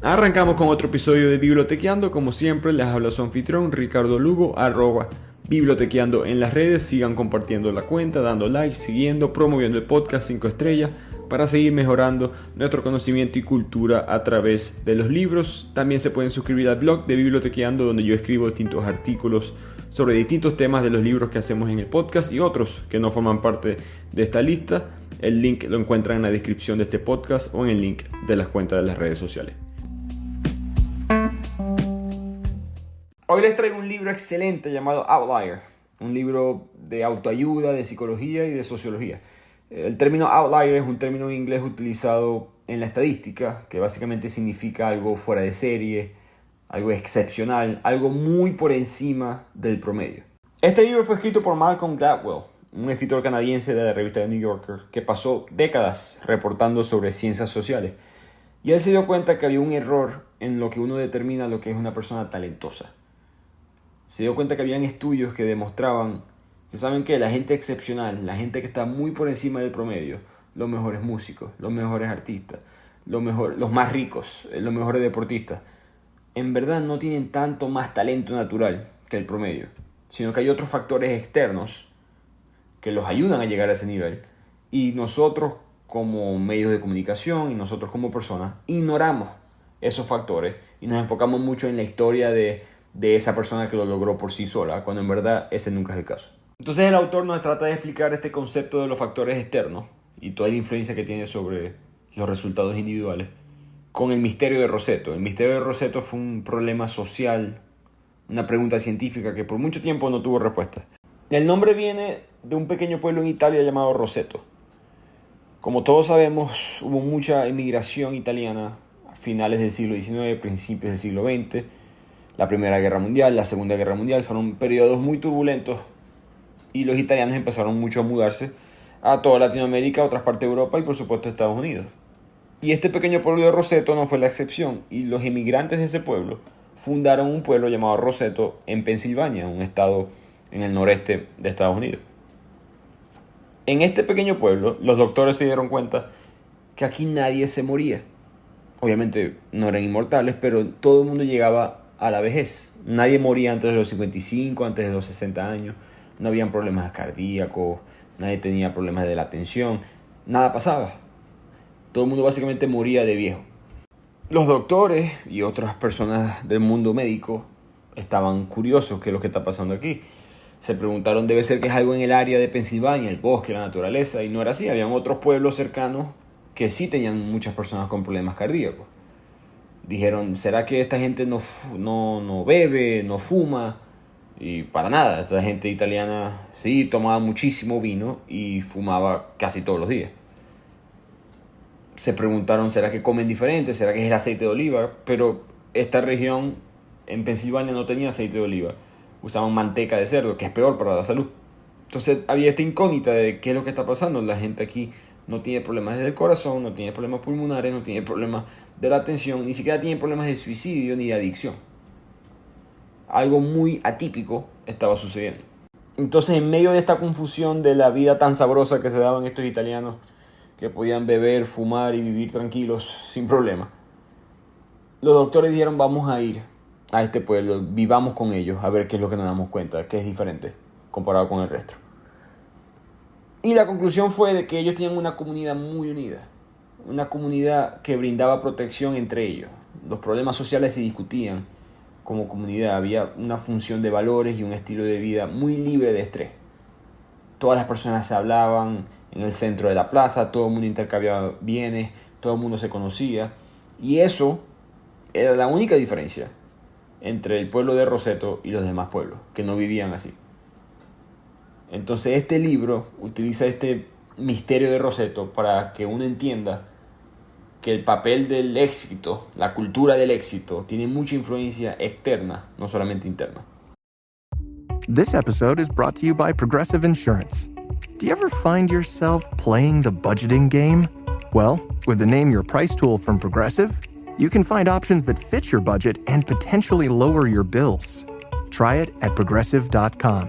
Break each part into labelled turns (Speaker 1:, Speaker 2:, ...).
Speaker 1: Arrancamos con otro episodio de Bibliotequeando. Como siempre, les habla su anfitrión Ricardo Lugo, @Bibliotequeando en las redes. Sigan compartiendo la cuenta, dando like, siguiendo, promoviendo el podcast 5 estrellas para seguir mejorando nuestro conocimiento y cultura a través de los libros. También se pueden suscribir al blog de Bibliotequeando, donde yo escribo distintos artículos sobre distintos temas de los libros que hacemos en el podcast y otros que no forman parte de esta lista. El link lo encuentran en la descripción de este podcast o en el link de las cuentas de las redes sociales. Hoy les traigo un libro excelente llamado Outlier, un libro de autoayuda, de psicología y de sociología. El término outlier es un término en inglés utilizado en la estadística, que básicamente significa algo fuera de serie, algo excepcional, algo muy por encima del promedio. Este libro fue escrito por Malcolm Gladwell, un escritor canadiense de la revista The New Yorker, que pasó décadas reportando sobre ciencias sociales. Y él se dio cuenta que había un error en lo que uno determina lo que es una persona talentosa. Se dio cuenta que habían estudios que demostraban que saben que la gente excepcional, la gente que está muy por encima del promedio, los mejores músicos, los mejores artistas, los más ricos, los mejores deportistas, en verdad no tienen tanto más talento natural que el promedio, sino que hay otros factores externos que los ayudan a llegar a ese nivel. Y nosotros como medios de comunicación y nosotros como personas ignoramos esos factores y nos enfocamos mucho en la historia de esa persona que lo logró por sí sola, cuando en verdad ese nunca es el caso. Entonces el autor nos trata de explicar este concepto de los factores externos y toda la influencia que tiene sobre los resultados individuales con el misterio de Rosetto. El misterio de Rosetto fue un problema social, una pregunta científica que por mucho tiempo no tuvo respuesta. El nombre viene de un pequeño pueblo en Italia llamado Rosetto. Como todos sabemos, hubo mucha inmigración italiana a finales del siglo XIX, principios del siglo XX. La Primera Guerra Mundial, la Segunda Guerra Mundial fueron periodos muy turbulentos y los italianos empezaron mucho a mudarse a toda Latinoamérica, a otras partes de Europa y por supuesto a Estados Unidos. Y este pequeño pueblo de Rosetto no fue la excepción, y los inmigrantes de ese pueblo fundaron un pueblo llamado Rosetto en Pensilvania, un estado en el noreste de Estados Unidos. En este pequeño pueblo, los doctores se dieron cuenta que aquí nadie se moría. Obviamente no eran inmortales, pero todo el mundo llegaba a la vejez. Nadie moría antes de los 55, antes de los 60 años. No habían problemas cardíacos, nadie tenía problemas de la tensión, nada pasaba. Todo el mundo básicamente moría de viejo. Los doctores y otras personas del mundo médico estaban curiosos qué es lo que está pasando aquí. Se preguntaron, debe ser que es algo en el área de Pensilvania, el bosque, la naturaleza, y no era así. Habían otros pueblos cercanos que sí tenían muchas personas con problemas cardíacos. Dijeron, ¿será que esta gente no bebe, no fuma? Y para nada, esta gente italiana sí tomaba muchísimo vino y fumaba casi todos los días. Se preguntaron, ¿será que comen diferente? ¿Será que es el aceite de oliva? Pero esta región en Pensilvania no tenía aceite de oliva. Usaban manteca de cerdo, que es peor para la salud. Entonces había esta incógnita de qué es lo que está pasando. La gente aquí no tiene problemas del corazón, no tiene problemas pulmonares, no tiene problemas de la atención, ni siquiera tiene problemas de suicidio ni de adicción. Algo muy atípico estaba sucediendo. Entonces, en medio de esta confusión de la vida tan sabrosa que se daban estos italianos, que podían beber, fumar y vivir tranquilos sin problema, los doctores dijeron, vamos a ir a este pueblo, vivamos con ellos, a ver qué es lo que nos damos cuenta, que es diferente comparado con el resto. Y la conclusión fue de que ellos tenían una comunidad muy unida, una comunidad que brindaba protección entre ellos. Los problemas sociales se discutían como comunidad, había una función de valores y un estilo de vida muy libre de estrés. Todas las personas se hablaban en el centro de la plaza, todo el mundo intercambiaba bienes, todo el mundo se conocía, y eso era la única diferencia entre el pueblo de Rosetto y los demás pueblos, que no vivían así. Entonces este libro utiliza este misterio de Rosetto para que uno entienda que el papel del éxito, la cultura del éxito, tiene mucha influencia externa, no solamente interna.
Speaker 2: This episode is brought to you by Progressive Insurance. Do you ever find yourself playing the budgeting game? Well, with the Name Your Price tool from Progressive, you can find options that fit your budget and potentially lower your bills. Try it at Progressive.com.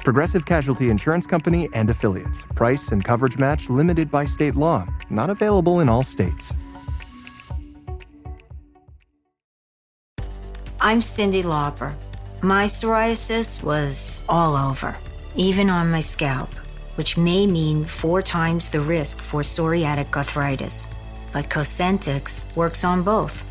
Speaker 2: Progressive Casualty Insurance Company and Affiliates. Price and coverage match limited by state law. Not available in all states.
Speaker 3: I'm Cindy Lauper. My psoriasis was all over, even on my scalp, which may mean 4 times the risk for psoriatic arthritis. But Cosentyx works on both.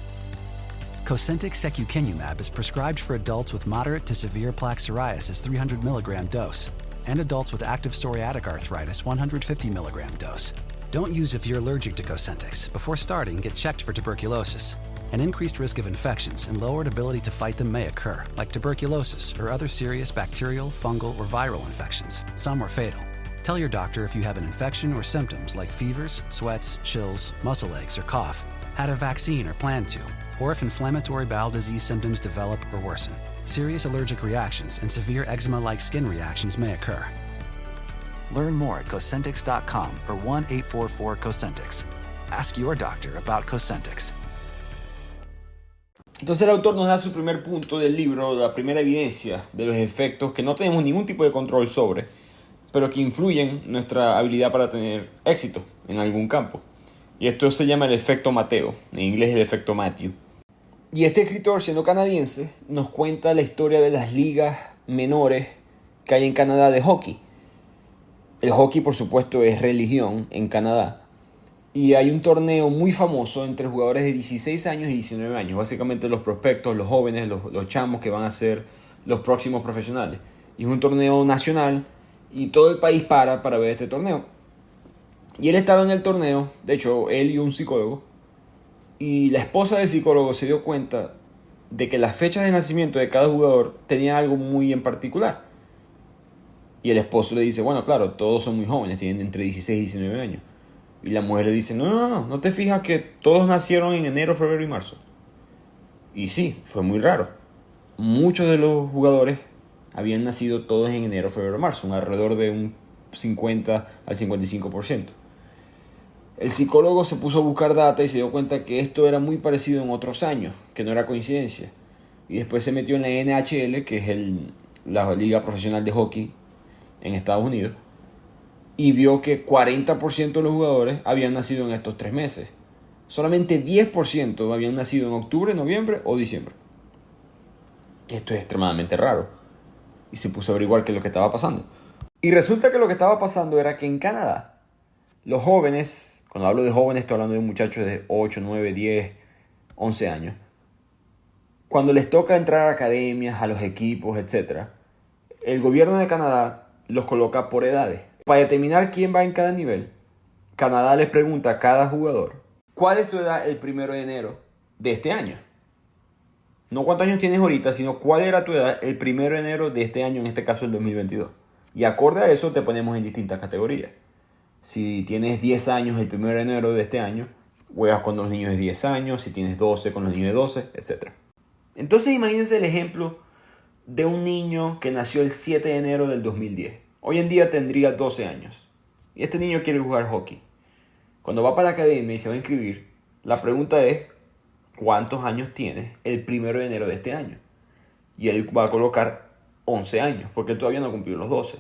Speaker 4: Cosentyx secukinumab is prescribed for adults with moderate to severe plaque psoriasis 300 milligram dose and adults with active psoriatic arthritis 150 milligram dose. Don't use if you're allergic to Cosentyx. Before starting, get checked for tuberculosis. An increased risk of infections and lowered ability to fight them may occur, like tuberculosis or other serious bacterial, fungal, or viral infections. Some are fatal. Tell your doctor if you have an infection or symptoms like fevers, sweats, chills, muscle aches, or cough, had a vaccine or plan to, or if inflammatory bowel disease symptoms develop or worsen. Serious allergic reactions and severe eczema-like skin reactions may occur. Learn more at Cosentyx.com or 1-844-COSENTYX. Ask your doctor about Cosentyx.
Speaker 1: Entonces el autor nos da su primer punto del libro, la primera evidencia de los efectos que no tenemos ningún tipo de control sobre, pero que influyen en nuestra habilidad para tener éxito en algún campo. Y esto se llama el efecto Mateo, en inglés el efecto Matthew. Y este escritor, siendo canadiense, nos cuenta la historia de las ligas menores que hay en Canadá de hockey. El hockey, por supuesto, es religión en Canadá. Y hay un torneo muy famoso entre jugadores de 16 años y 19 años. Básicamente los prospectos, los jóvenes, los chamos que van a ser los próximos profesionales. Y es un torneo nacional y todo el país para ver este torneo. Y él estaba en el torneo, de hecho, él y un psicólogo. Y la esposa del psicólogo se dio cuenta de que las fechas de nacimiento de cada jugador tenían algo muy en particular. Y el esposo le dice, bueno, claro, todos son muy jóvenes, tienen entre 16 y 19 años. Y la mujer le dice, no te fijas que todos nacieron en enero, febrero y marzo. Y sí, fue muy raro. Muchos de los jugadores habían nacido todos en enero, febrero y marzo, alrededor de un 50 al 55%. El psicólogo se puso a buscar data y se dio cuenta que esto era muy parecido en otros años, que no era coincidencia. Y después se metió en la NHL, que es la liga profesional de hockey en Estados Unidos, y vio que 40% de los jugadores habían nacido en estos 3 meses. Solamente 10% habían nacido en octubre, noviembre o diciembre. Esto es extremadamente raro. Y se puso a averiguar qué es lo que estaba pasando. Y resulta que lo que estaba pasando era que en Canadá, los jóvenes, cuando hablo de jóvenes estoy hablando de muchachos de 8, 9, 10, 11 años, cuando les toca entrar a academias, a los equipos, etc., el gobierno de Canadá los coloca por edades. Para determinar quién va en cada nivel, Canadá les pregunta a cada jugador, ¿cuál es tu edad el 1 de enero de este año? No cuántos años tienes ahorita, sino cuál era tu edad el 1 de enero de este año, en este caso el 2022. Y acorde a eso te ponemos en distintas categorías. Si tienes 10 años el 1 de enero de este año, juegas con los niños de 10 años, si tienes 12 con los niños de 12, etc. Entonces imagínense el ejemplo de un niño que nació el 7 de enero del 2010. Hoy en día tendría 12 años. Y este niño quiere jugar hockey. Cuando va para la academia y se va a inscribir, la pregunta es, ¿cuántos años tienes el 1 de enero de este año? Y él va a colocar 11 años, porque él todavía no cumplió los 12.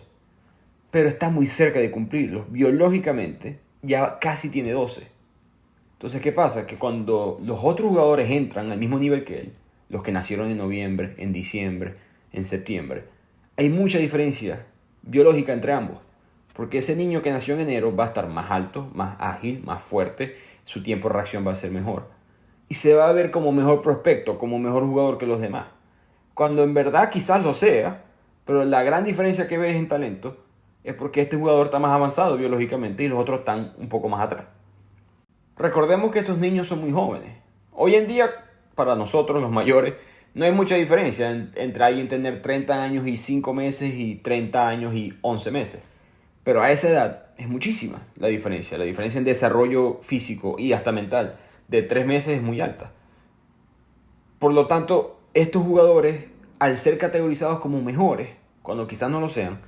Speaker 1: Pero está muy cerca de cumplirlos. Biológicamente, ya casi tiene 12. Entonces, ¿qué pasa? Que cuando los otros jugadores entran al mismo nivel que él, los que nacieron en noviembre, en diciembre, en septiembre, hay mucha diferencia biológica entre ambos, porque ese niño que nació en enero va a estar más alto, más ágil, más fuerte, su tiempo de reacción va a ser mejor y se va a ver como mejor prospecto, como mejor jugador que los demás, cuando en verdad quizás lo sea, pero la gran diferencia que ves en talento es porque este jugador está más avanzado biológicamente y los otros están un poco más atrás. Recordemos que estos niños son muy jóvenes. Hoy en día, para nosotros los mayores, no hay mucha diferencia entre alguien tener 30 años y 5 meses y 30 años y 11 meses. Pero a esa edad es muchísima la diferencia. La diferencia en desarrollo físico y hasta mental de 3 meses es muy alta. Por lo tanto, estos jugadores, al ser categorizados como mejores, cuando quizás no lo sean,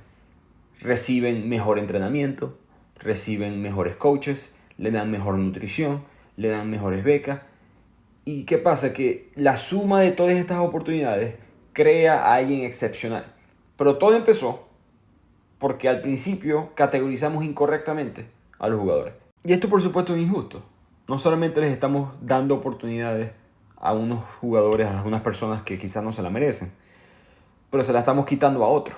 Speaker 1: reciben mejor entrenamiento, reciben mejores coaches, le dan mejor nutrición, le dan mejores becas. ¿Y qué pasa? Que la suma de todas estas oportunidades crea a alguien excepcional. Pero todo empezó porque al principio categorizamos incorrectamente a los jugadores. Y esto por supuesto es injusto. No solamente les estamos dando oportunidades a unos jugadores, a unas personas que quizás no se la merecen, pero se la estamos quitando a otros.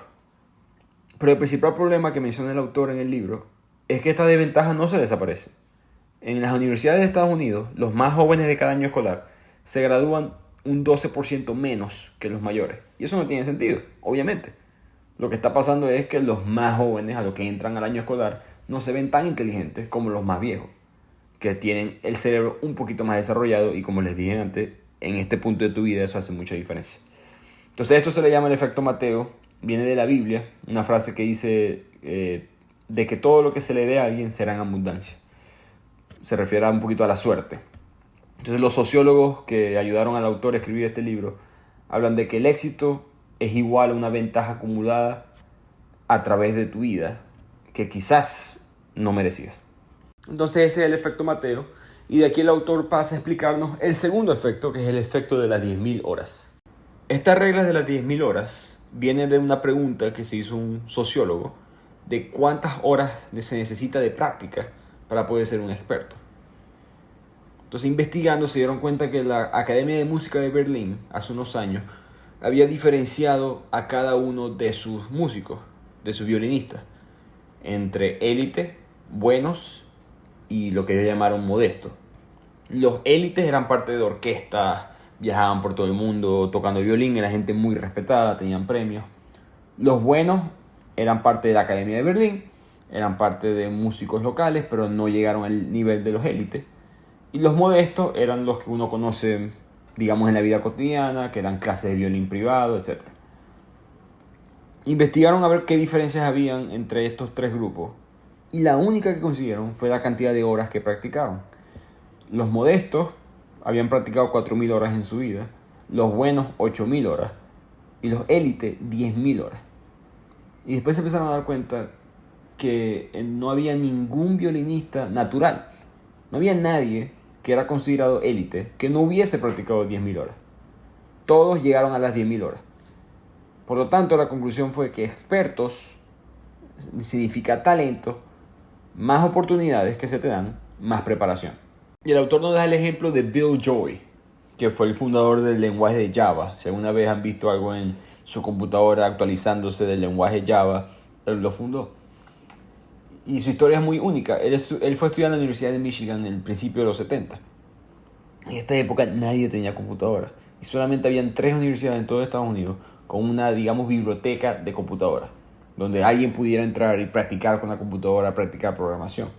Speaker 1: Pero el principal problema que menciona el autor en el libro es que esta desventaja no se desaparece. En las universidades de Estados Unidos, los más jóvenes de cada año escolar se gradúan un 12% menos que los mayores. Y eso no tiene sentido, obviamente. Lo que está pasando es que los más jóvenes, a los que entran al año escolar, no se ven tan inteligentes como los más viejos, que tienen el cerebro un poquito más desarrollado, y como les dije antes, en este punto de tu vida eso hace mucha diferencia. Entonces esto se le llama el efecto Mateo, viene de la Biblia, una frase que dice de que todo lo que se le dé a alguien será en abundancia. Se refiere un poquito a la suerte. Entonces los sociólogos que ayudaron al autor a escribir este libro hablan de que el éxito es igual a una ventaja acumulada a través de tu vida que quizás no merecías. Entonces ese es el efecto Mateo, y de aquí el autor pasa a explicarnos el segundo efecto, que es el efecto de las 10.000 horas. Estas reglas de las 10.000 horas vienen de una pregunta que se hizo un sociólogo de cuántas horas se necesita de práctica para poder ser un experto. Entonces, investigando, se dieron cuenta que la Academia de Música de Berlín hace unos años había diferenciado a cada uno de sus músicos, de sus violinistas, entre élite, buenos y lo que ellos llamaron modestos. Los élites eran parte de orquestas, viajaban por todo el mundo tocando violín, era gente muy respetada, tenían premios. Los buenos eran parte de la Academia de Berlín, eran parte de músicos locales, pero no llegaron al nivel de los élites. Y los modestos eran los que uno conoce, digamos, en la vida cotidiana, que eran clases de violín privado, etc. Investigaron a ver qué diferencias habían entre estos tres grupos, y la única que consiguieron fue la cantidad de horas que practicaban. Los modestos habían practicado 4.000 horas en su vida, los buenos 8.000 horas, y los élites 10.000 horas. Y después se empezaron a dar cuenta que no había ningún violinista natural, no había nadie que era considerado élite que no hubiese practicado 10.000 horas. Todos llegaron a las 10.000 horas. Por lo tanto, la conclusión fue que expertos significa talento, más oportunidades que se te dan, más preparación. Y el autor nos da el ejemplo de Bill Joy, que fue el fundador del lenguaje de Java. Si alguna vez han visto algo en su computadora actualizándose del lenguaje Java, él lo fundó. Y su historia es muy única. Él fue a estudiar en la Universidad de Michigan en el principio de los 70. En esta época nadie tenía computadora. Y solamente habían 3 universidades en todo Estados Unidos con una, digamos, biblioteca de computadoras, donde alguien pudiera entrar y practicar con la computadora, practicar programación.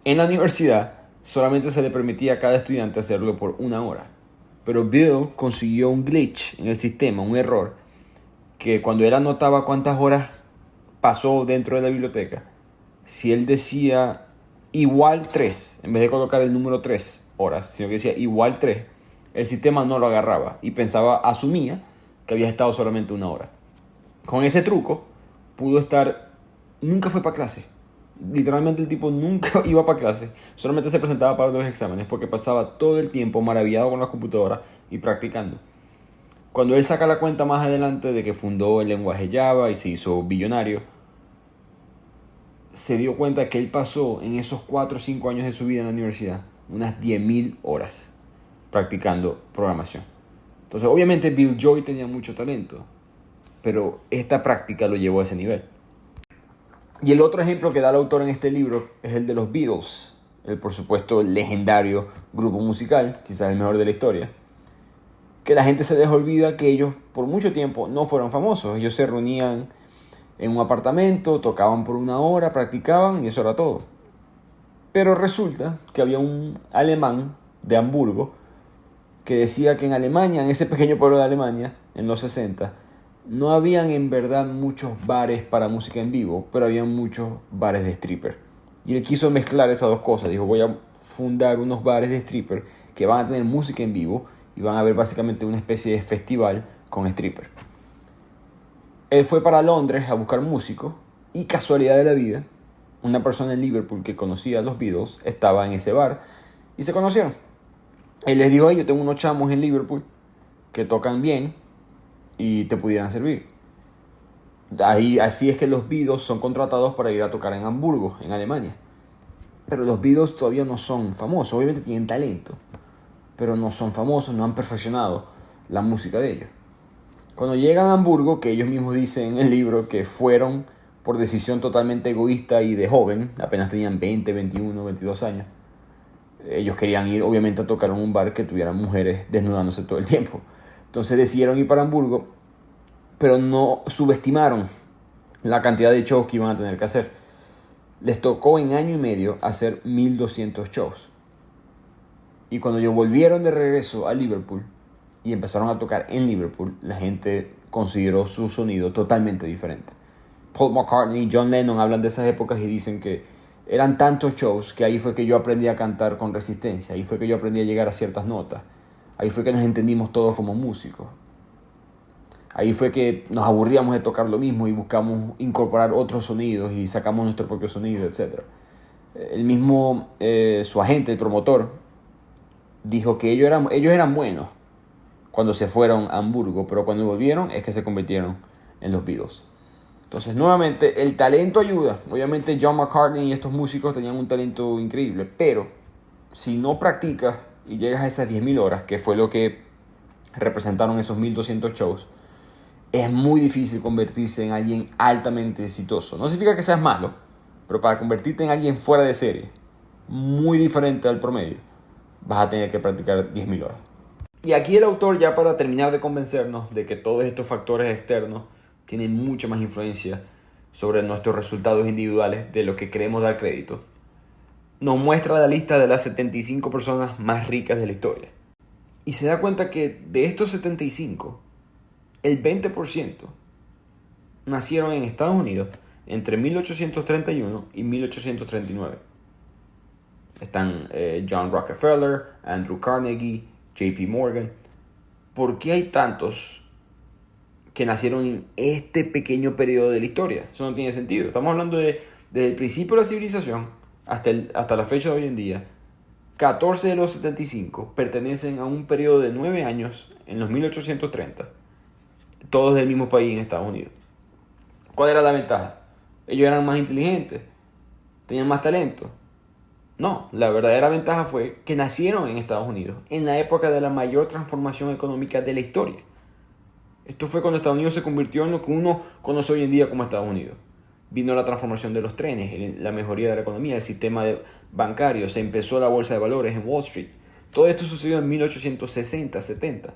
Speaker 1: En la universidad solamente se le permitía a cada estudiante hacerlo por 1 hora. Pero Bill consiguió un glitch en el sistema, un error, que cuando él anotaba cuántas horas pasó dentro de la biblioteca, si él decía igual 3, en vez de colocar el número 3 horas, sino que decía igual 3, el sistema no lo agarraba y asumía que había estado solamente 1 hora. Con ese truco nunca fue para clase. Literalmente el tipo nunca iba para clase, solamente se presentaba para los exámenes porque pasaba todo el tiempo maravillado con la computadora y practicando. Cuando él saca la cuenta más adelante de que fundó el lenguaje Java y se hizo billonario, se dio cuenta que él pasó en esos 4 o 5 años de su vida en la universidad unas 10.000 horas practicando programación. Entonces, obviamente Bill Joy tenía mucho talento, pero esta práctica lo llevó a ese nivel. Y el otro ejemplo que da el autor en este libro es el de los Beatles, el, por supuesto, legendario grupo musical, quizás el mejor de la historia, que la gente se les olvida que ellos por mucho tiempo no fueron famosos. Ellos se reunían en un apartamento, tocaban por 1 hora, practicaban y eso era todo. Pero resulta que había un alemán de Hamburgo que decía que en Alemania, en ese pequeño pueblo de Alemania, en los 60, no habían en verdad muchos bares para música en vivo, pero había muchos bares de stripper. Y él quiso mezclar esas dos cosas. Dijo, voy a fundar unos bares de stripper que van a tener música en vivo y van a haber básicamente una especie de festival con stripper. Él fue para Londres a buscar músicos y, casualidad de la vida, una persona en Liverpool que conocía a los Beatles estaba en ese bar y se conocieron. Él les dijo, yo tengo unos chamos en Liverpool que tocan bien y te pudieran servir. Así es que los Beatles son contratados para ir a tocar en Hamburgo, en Alemania. Pero los Beatles todavía no son famosos, obviamente tienen talento, pero no son famosos, no han perfeccionado la música de ellos. Cuando llegan a Hamburgo, que ellos mismos dicen en el libro que fueron por decisión totalmente egoísta y de joven, apenas tenían 20, 21, 22 años, ellos querían ir obviamente a tocar en un bar que tuvieran mujeres desnudándose todo el tiempo. Entonces decidieron ir para Hamburgo, pero no subestimaron la cantidad de shows que iban a tener que hacer. Les tocó en año y medio hacer 1200 shows. Y cuando ellos volvieron de regreso a Liverpool y empezaron a tocar en Liverpool, la gente consideró su sonido totalmente diferente. Paul McCartney y John Lennon hablan de esas épocas y dicen que eran tantos shows que ahí fue que yo aprendí a cantar con resistencia, ahí fue que yo aprendí a llegar a ciertas notas, ahí fue que nos entendimos todos como músicos. Ahí fue que nos aburríamos de tocar lo mismo y buscamos incorporar otros sonidos y sacamos nuestro propio sonido, etc. El mismo, su agente, el promotor, dijo que ellos eran buenos cuando se fueron a Hamburgo, pero cuando volvieron es que se convirtieron en los Beatles. Entonces, nuevamente, el talento ayuda. Obviamente John McCartney y estos músicos tenían un talento increíble, pero si no practicas y llegas a esas 10.000 horas, que fue lo que representaron esos 1200 shows, es muy difícil convertirse en alguien altamente exitoso. No significa que seas malo, pero para convertirte en alguien fuera de serie, muy diferente al promedio, vas a tener que practicar 10.000 horas. Y aquí el autor, ya para terminar de convencernos de que todos estos factores externos tienen mucha más influencia sobre nuestros resultados individuales de lo que queremos dar crédito, nos muestra la lista de las 75 personas más ricas de la historia. Y se da cuenta que de estos 75, el 20% nacieron en Estados Unidos entre 1831 y 1839. Están John Rockefeller, Andrew Carnegie, JP Morgan. ¿Por qué hay tantos que nacieron en este pequeño periodo de la historia? Eso no tiene sentido. Estamos hablando desde el principio de la civilización hasta la fecha de hoy en día. 14 de los 75 pertenecen a un periodo de 9 años en los 1830. Todos del mismo país en Estados Unidos. ¿Cuál era la ventaja? Ellos eran más inteligentes, tenían más talento. No, la verdadera ventaja fue que nacieron en Estados Unidos en la época de la mayor transformación económica de la historia. Esto fue cuando Estados Unidos se convirtió en lo que uno conoce hoy en día como Estados Unidos. Vino la transformación de los trenes, la mejoría de la economía, el sistema bancario, se empezó la bolsa de valores en Wall Street. Todo esto sucedió en 1860, 70.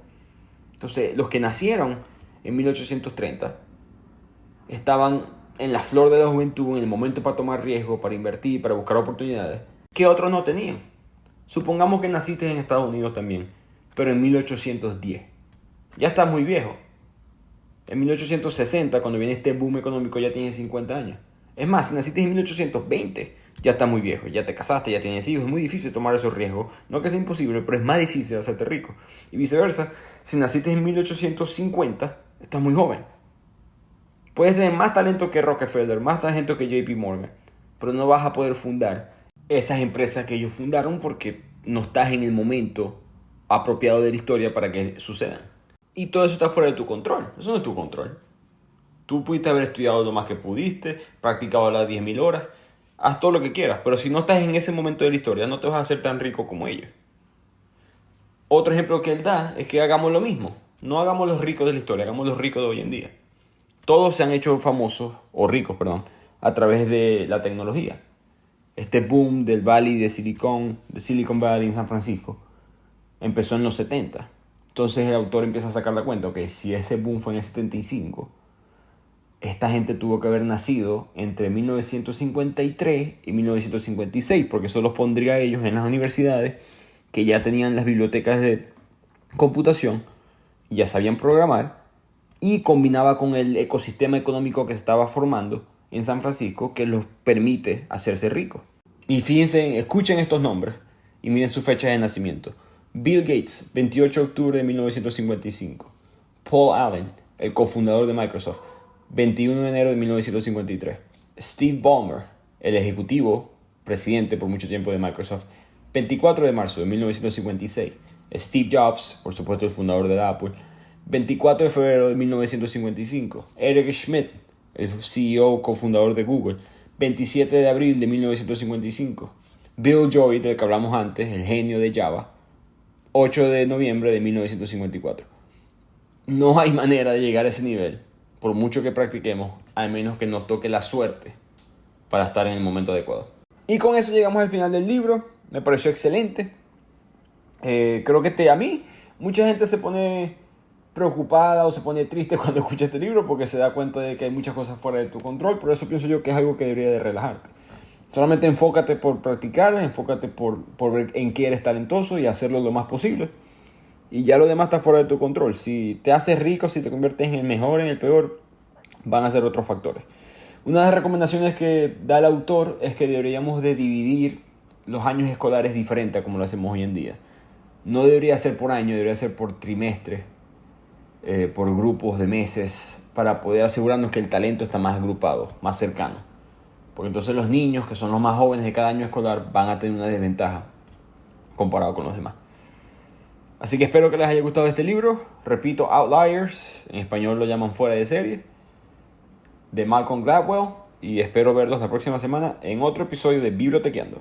Speaker 1: Entonces, los que nacieron en 1830 estaban en la flor de la juventud, en el momento para tomar riesgo, para invertir, para buscar oportunidades, que otros no tenían. Supongamos que naciste en Estados Unidos también, pero en 1810. Ya estás muy viejo. En 1860, cuando viene este boom económico, ya tienes 50 años. Es más, si naciste en 1820, ya estás muy viejo, ya te casaste, ya tienes hijos. Es muy difícil tomar esos riesgos. No que sea imposible, pero es más difícil hacerte rico. Y viceversa, si naciste en 1850, estás muy joven. Puedes tener más talento que Rockefeller, más talento que JP Morgan, pero no vas a poder fundar esas empresas que ellos fundaron porque no estás en el momento apropiado de la historia para que sucedan. Y todo eso está fuera de tu control. Eso no es tu control. Tú pudiste haber estudiado lo más que pudiste, practicado las 10.000 horas, haz todo lo que quieras, pero si no estás en ese momento de la historia, no te vas a hacer tan rico como ellos. Otro ejemplo que él da es que hagamos lo mismo. No hagamos los ricos de la historia, hagamos los ricos de hoy en día. Todos se han hecho famosos, o ricos, perdón, a través de la tecnología. Este boom del Valley de Silicon Valley en San Francisco empezó en los 70. Entonces el autor empieza a sacar la cuenta, que si ese boom fue en el 75, esta gente tuvo que haber nacido entre 1953 y 1956, porque eso los pondría a ellos en las universidades que ya tenían las bibliotecas de computación, ya sabían programar, y combinaba con el ecosistema económico que se estaba formando en San Francisco que los permite hacerse ricos. Y fíjense, escuchen estos nombres y miren su fecha de nacimiento. Bill Gates, 28 de octubre de 1955. Paul Allen, el cofundador de Microsoft, 21 de enero de 1953. Steve Ballmer, el ejecutivo, presidente por mucho tiempo de Microsoft, 24 de marzo de 1956. Steve Jobs, por supuesto el fundador de Apple, 24 de febrero de 1955. Eric Schmidt, el CEO, cofundador de Google, 27 de abril de 1955. Bill Joy, del que hablamos antes, el genio de Java, 8 de noviembre de 1954. No hay manera de llegar a ese nivel, por mucho que practiquemos, a menos que nos toque la suerte para estar en el momento adecuado. Y con eso llegamos al final del libro. Me pareció excelente. Creo que a mí, mucha gente se pone preocupada o se pone triste cuando escucha este libro porque se da cuenta de que hay muchas cosas fuera de tu control. Por eso pienso yo que es algo que debería de relajarte. Solamente enfócate por practicar, enfócate por ver en qué eres talentoso y hacerlo lo más posible. Y ya lo demás está fuera de tu control. Si te haces rico, si te conviertes en el mejor, en el peor, van a ser otros factores. Una de las recomendaciones que da el autor es que deberíamos de dividir los años escolares diferente a como lo hacemos hoy en día. No debería ser por año, debería ser por trimestre, por grupos de meses, para poder asegurarnos que el talento está más agrupado, más cercano. Porque entonces los niños, que son los más jóvenes de cada año escolar, van a tener una desventaja comparado con los demás. Así que espero que les haya gustado este libro. Repito, Outliers, en español lo llaman Fuera de Serie, de Malcolm Gladwell. Y espero verlos la próxima semana en otro episodio de Bibliotequeando.